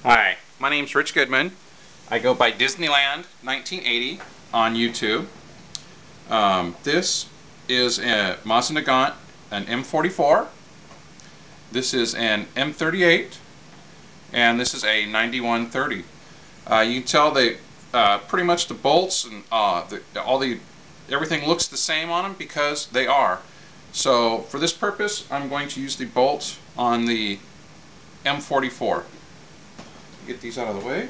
Hi, my name's Rich Goodman. I go by Disneyland 1980 on YouTube. This is a Mosin Nagant, an M44. This is an M38, and this is a 9130. You can tell they pretty much the bolts and everything looks the same on them because they are. So for this purpose, I'm going to use the bolts on the M44. Get these out of the way.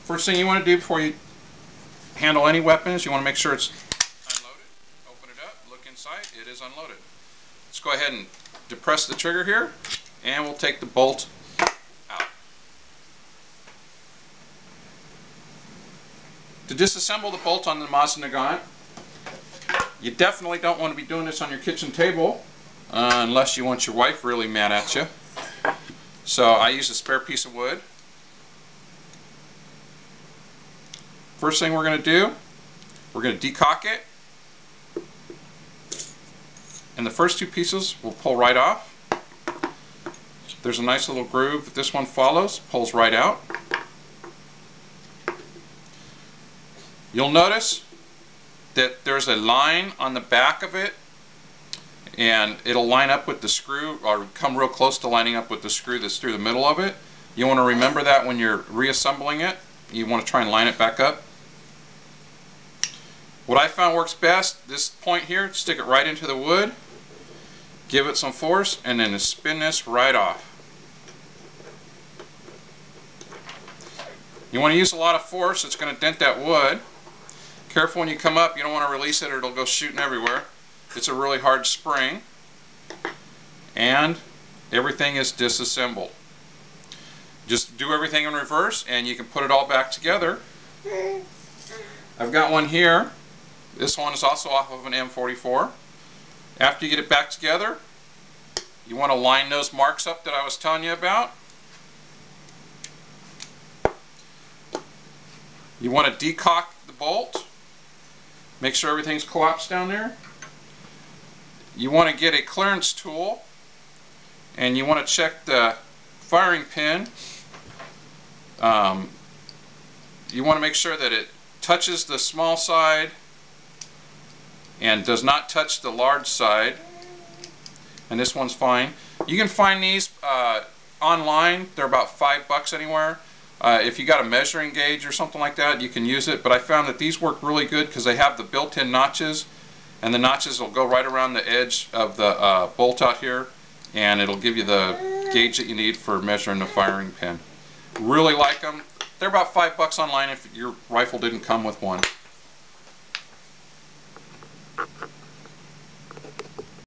First thing you want to do before you handle any weapons, you want to make sure it's unloaded. Open it up, look inside, it is unloaded. Let's go ahead and depress the trigger here, and we'll take the bolt out. To disassemble the bolt on the Mosin Nagant, you definitely don't want to be doing this on your kitchen table unless you want your wife really mad at you. So I use a spare piece of wood. First thing we're going to do, we're going to decock it, and the first two pieces will pull right off. There's a nice little groove that this one follows, pulls right out. You'll notice that there's a line on the back of it, and it'll line up with the screw, or come real close to lining up with the screw that's through the middle of it. You want to remember that when you're reassembling it. You want to try and line it back up. What I found works best, this point here, stick it right into the wood, give it some force, and then spin this right off. You want to use a lot of force, it's going to dent that wood. Careful when you come up, you don't want to release it or it'll go shooting everywhere. It's a really hard spring, and everything is disassembled. Just do everything in reverse and you can put it all back together. I've got one here. This one is also off of an M44. After you get it back together, you want to line those marks up that I was telling you about. You want to decock the bolt. Make sure everything's collapsed down there. You want to get a clearance tool and you want to check the firing pin. You want to make sure that it touches the small side and does not touch the large side, and this one's fine. You can find these online. They're about $5 anywhere. If you got a measuring gauge or something like that, you can use it, but I found that these work really good because they have the built-in notches, and the notches will go right around the edge of the bolt out here, and it'll give you the gauge that you need for measuring the firing pin. Really like them. They're about $5 online if your rifle didn't come with one.